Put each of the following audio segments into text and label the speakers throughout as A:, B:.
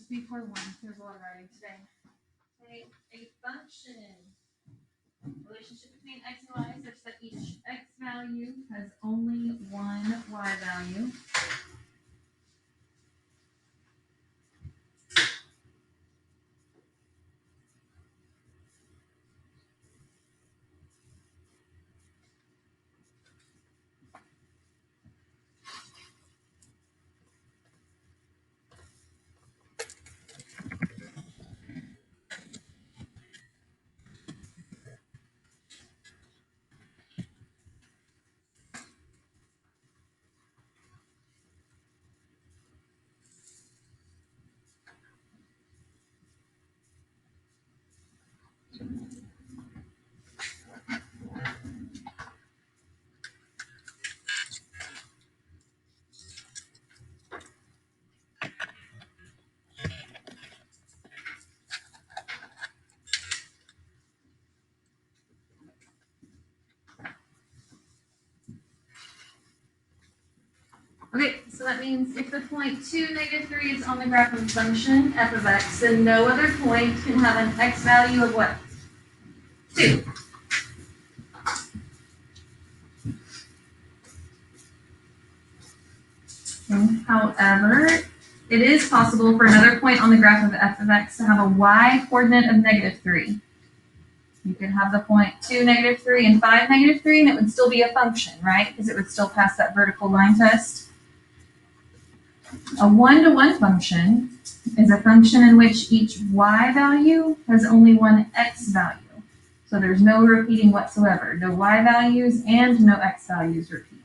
A: just before 1. There's a lot of writing today. Okay, a function. Relationship between x and y such that each x value has only one y value. Okay, so that means if the point 2, -3 is on the graph of the function f of x, then no other point can have an x value of what? 2. However, it is possible for another point on the graph of f of x to have a y coordinate of -3. You could have the point 2, -3, and 5, -3, and it would still be a function, right? Because it would still pass that vertical line test. A one-to-one function is a function in which each y value has only one x value. So there's no repeating whatsoever. No y values and no x values repeat.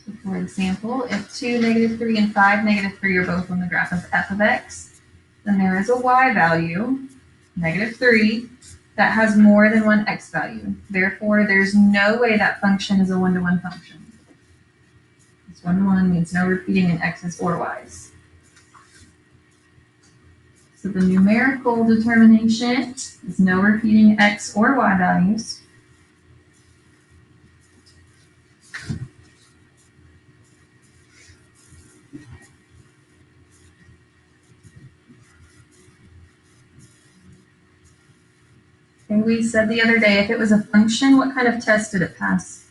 A: So for example, if 2, -3, and 5, -3 are both on the graph of f of x, then there is a y value, -3, that has more than one x value. Therefore, there's no way that function is a one-to-one function. This one-to-one means no repeating in x's or y's. So the numerical determination is no repeating x or y values. And we said the other day, if it was a function, what kind of test did it pass?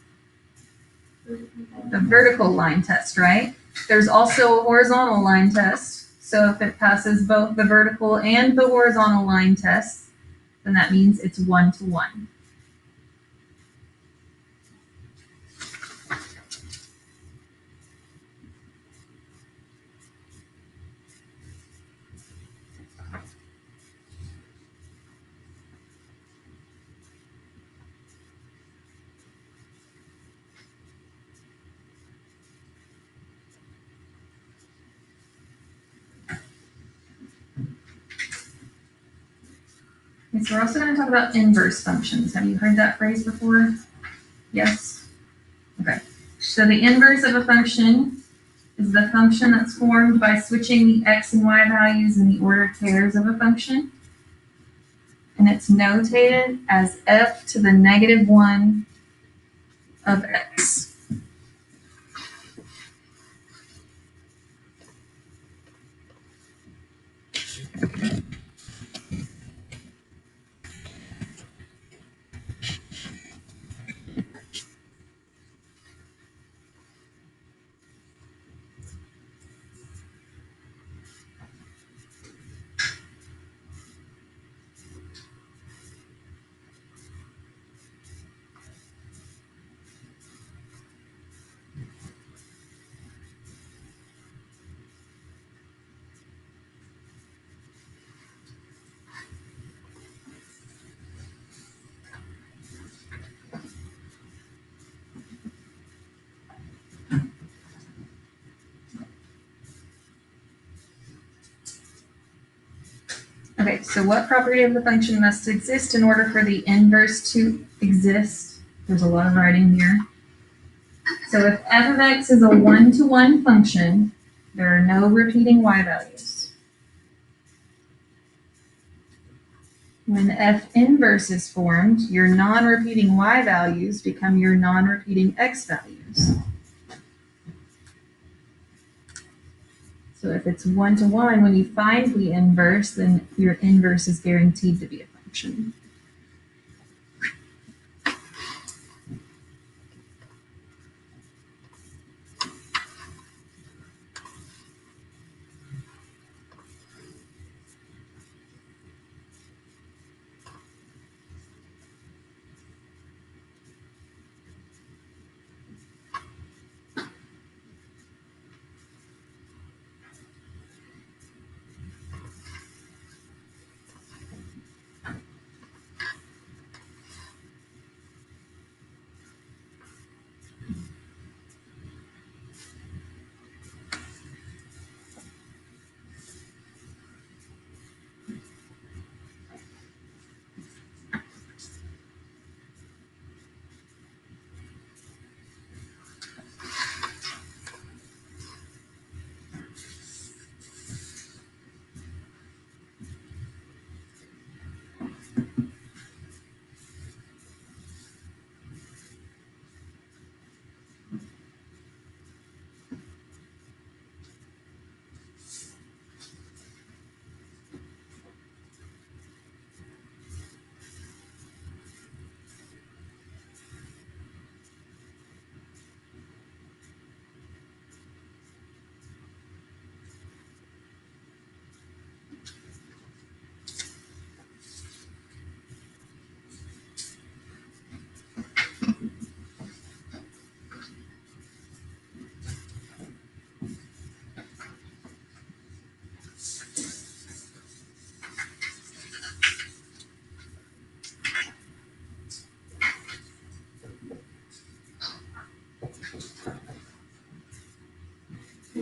A: The vertical line test, right? There's also a horizontal line test. So if it passes both the vertical and the horizontal line tests, then that means it's one-to-one. Okay, so we're also going to talk about inverse functions. Have you heard that phrase before? Yes? Okay. So the inverse of a function is the function that's formed by switching the x and y values in the ordered pairs of a function. And it's notated as f to the -1 of x. Okay, so what property of the function must exist in order for the inverse to exist? There's a lot of writing here. So if f of x is a one-to-one function, there are no repeating y values. When f inverse is formed, your non-repeating y values become your non-repeating x values. So if it's one-to-one, when you find the inverse, then your inverse is guaranteed to be a function.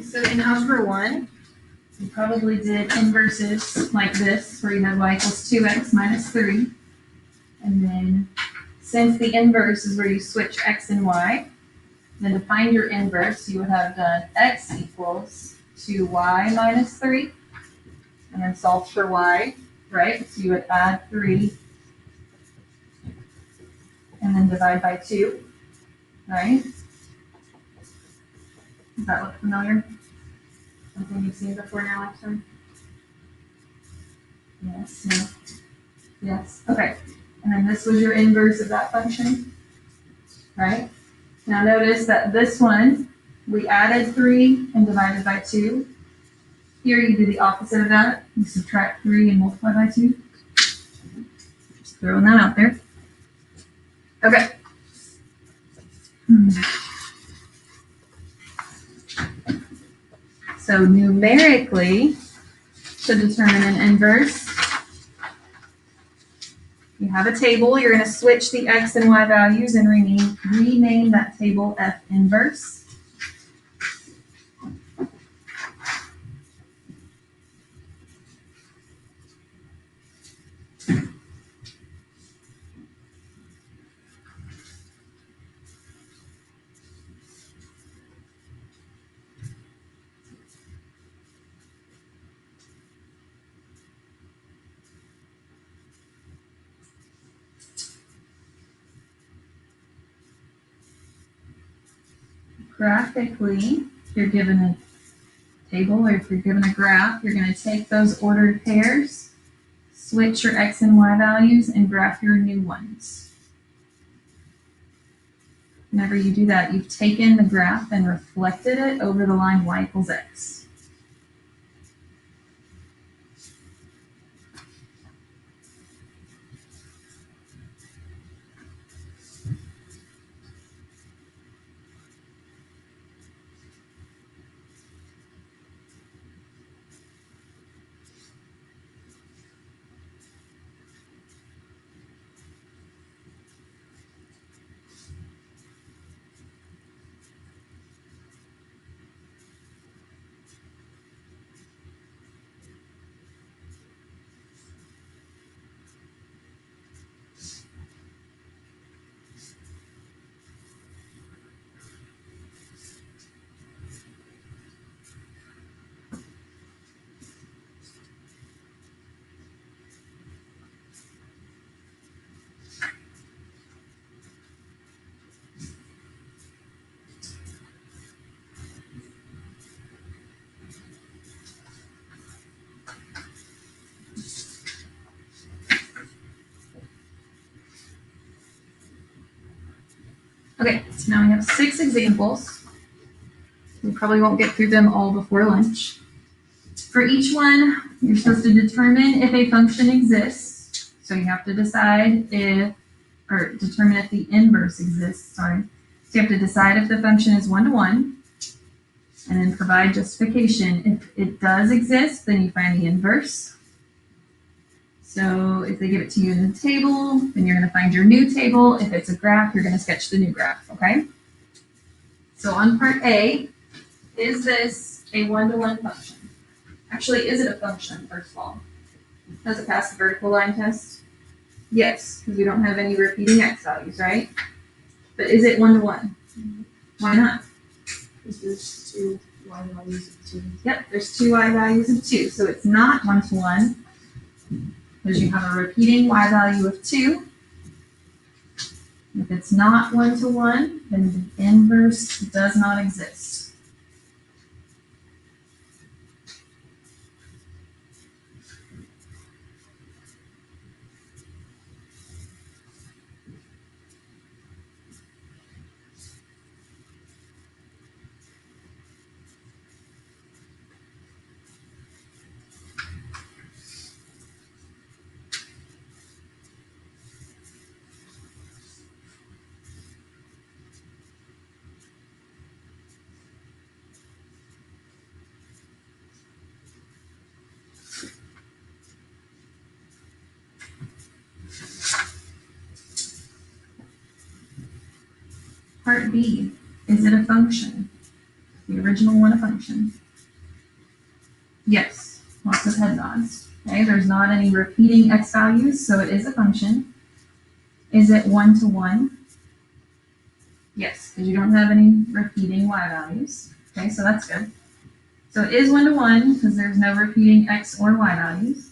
A: So in Algebra 1, you probably did inverses like this, where you had y equals 2x minus 3. And then since the inverse is where you switch x and y, then to find your inverse, you would have done x equals 2y minus 3, and then solve for y, right? So you would add 3 and then divide by 2, right? Does that look familiar? Something you've seen before now, actually? Yes, no. Yes, okay. And then this was your inverse of that function, right? Now notice that this one, we added 3 and divided by 2. Here you do the opposite of that. You subtract 3 and multiply by 2. Just throwing that out there. Okay. So numerically, to determine an inverse, you have a table. You're going to switch the x and y values and rename that table F inverse. Graphically, if you're given a table or if you're given a graph, you're going to take those ordered pairs, switch your x and y values, and graph your new ones. Whenever you do that, you've taken the graph and reflected it over the line y equals x. Okay, so now we have 6 examples. We probably won't get through them all before lunch. For each one, you're supposed to determine if a function exists. So you have to decide or determine if the inverse exists, sorry. So you have to decide if the function is one-to-one, and then provide justification. If it does exist, then you find the inverse. So if they give it to you in the table, then you're going to find your new table. If it's a graph, you're going to sketch the new graph, okay? So on part A, is this a one-to-one function? Actually, is it a function, first of all? Does it pass the vertical line test? Yes, because we don't have any repeating x values, right? But is it one-to-one? Why not?
B: Because there's 2 y values of 2.
A: Yep, there's 2 y values of 2, so it's not one-to-one. Because you have a repeating y value of 2. If it's not one-to-one, then the inverse does not exist. Part B, is it a function? The original one a function? Yes, lots of head nods. Okay, there's not any repeating x values, so it is a function. Is it one-to-one? Yes, because you don't have any repeating y values. Okay, so that's good. So it is one-to-one because there's no repeating x or y values,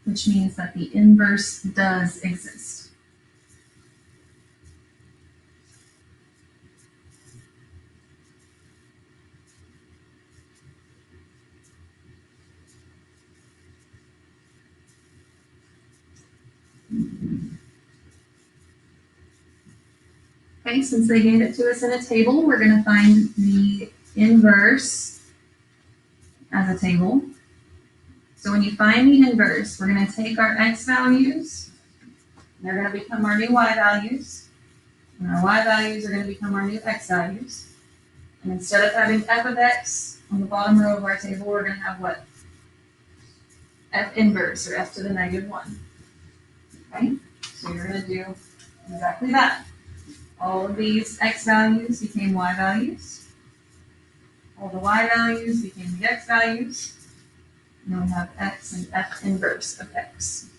A: which means that the inverse does exist. Okay, since they gave it to us in a table, we're going to find the inverse as a table. So when you find the inverse, we're going to take our x values, and they're going to become our new y values, and our y values are going to become our new x values. And instead of having f of x on the bottom row of our table, we're going to have what? F inverse, or f to the -1. Okay, so you're going to do exactly that. All of these x values became y values. All the y values became the x values. And then we have x and f inverse of x.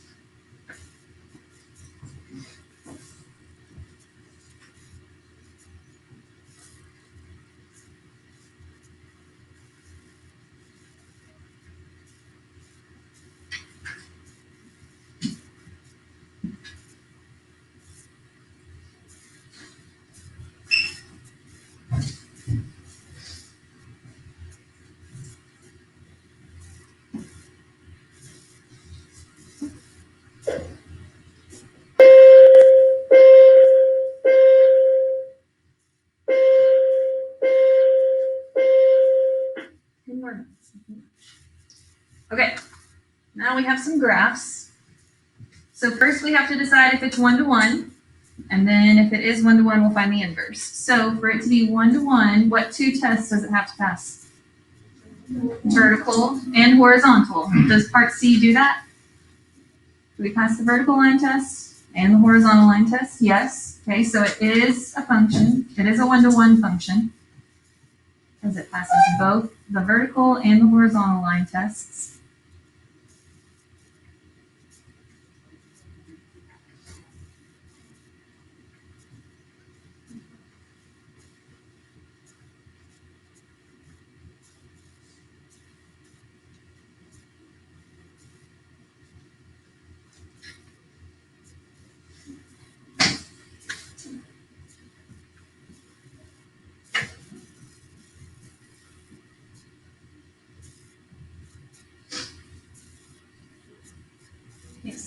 A: Okay, now we have some graphs. So first we have to decide if it's one-to-one, and then if it is one-to-one, we'll find the inverse. So for it to be one-to-one, what 2 tests does it have to pass? Vertical and horizontal. Does part C do that? Do we pass the vertical line test and the horizontal line test? Yes. Okay, so it is a function. It is a one-to-one function, because it passes both the vertical and the horizontal line tests.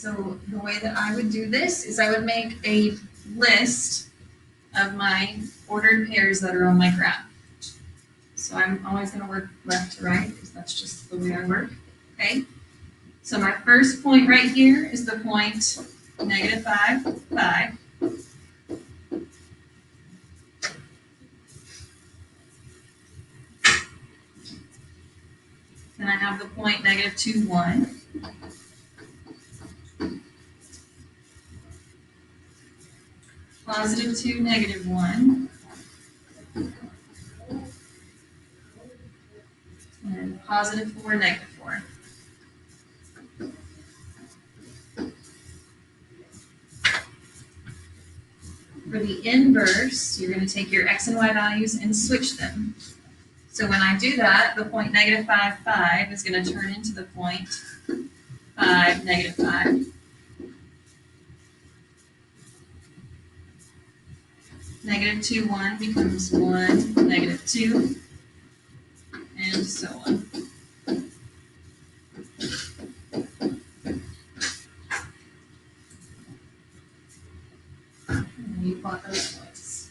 A: so the way that I would do this is I would make a list of my ordered pairs that are on my graph. So I'm always gonna work left to right, because that's just the way I work, okay? So my first point right here is the point -5, 5. Then I have the point -2, 1. +2, -1. And +4, -4. For the inverse, you're going to take your x and y values and switch them. So when I do that, the point -5, 5 is going to turn into the point 5, -5. -2, 1 becomes 1, -2, and so on. And you plot those points.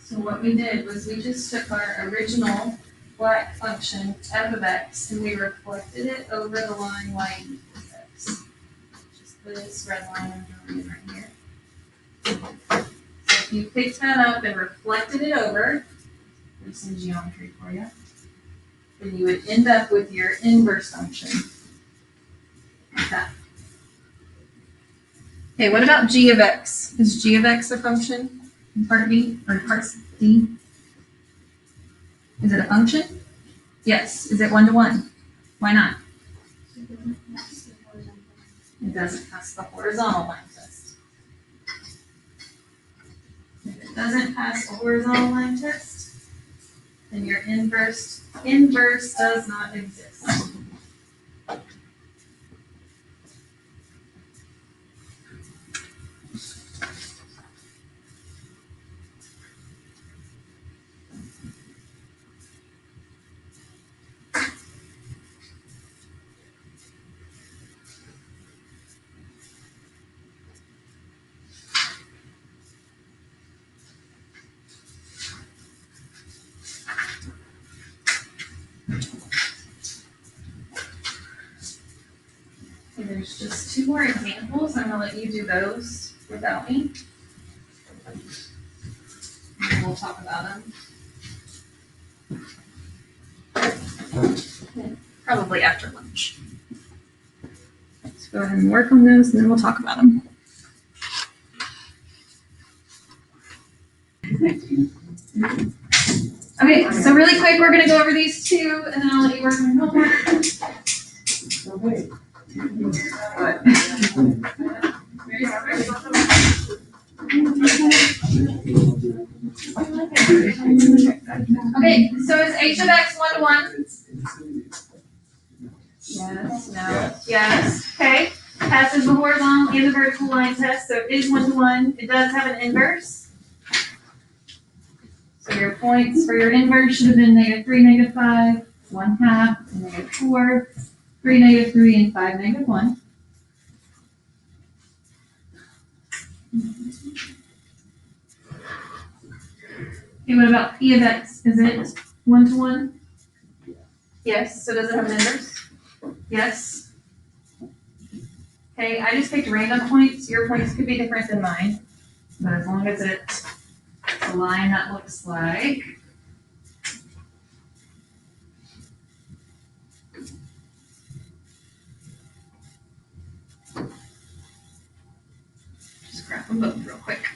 A: So what we did was we just took our original black function f of x and we reflected it over the line y equals x. Just this red line I'm drawing right here. So if you picked that up and reflected it over, there's some geometry for you, then you would end up with your inverse function. Like that. Okay, what about g of x? Is g of x a function in part B or part D? Is it a function? Yes. Is it 1 to 1? Why not? It doesn't pass the horizontal line test. If it doesn't pass the horizontal line test, then your inverse does not exist. And there's just 2 more examples. I'm gonna let you do those without me. And we'll talk about them. Probably after lunch. Let's go ahead and work on those and then we'll talk about them. Okay, so really quick, we're gonna go over these 2 and then I'll let you work on your homework. Okay, so is h of x 1 to 1? Yes, no, yes, okay. Passes the horizontal and the vertical line test, so it is 1 to 1. It does have an inverse. So your points for your inverse should have been -3, -5, 1/2, -4, 3, -3, and 5, -1. Okay, what about p of x? Is it 1 to 1? Yes, so does it have an inverse? Yes. Okay, I just picked random points. Your points could be different than mine. But as long as it's a line that looks like just grab them both real quick.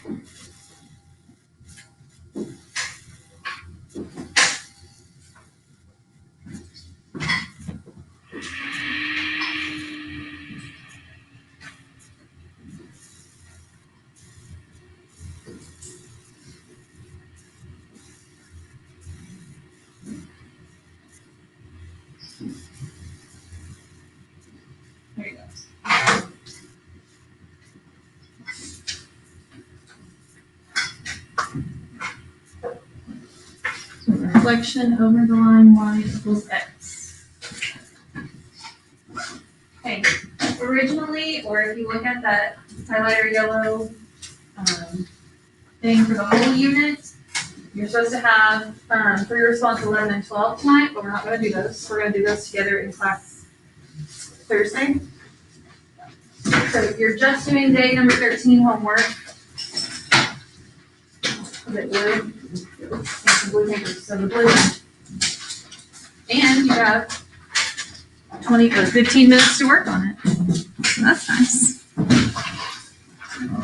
A: reflection over the line y equals x. Okay, originally, or if you look at that highlighter yellow thing for the whole unit, you're supposed to have free response 11 and 12 tonight, but we're not going to do those. We're going to do those together in class Thursday. So you're just doing day number 13 homework. Is it blue? It's the blue paper, so the blue. And you have 20 or 15 minutes to work on it. So that's nice.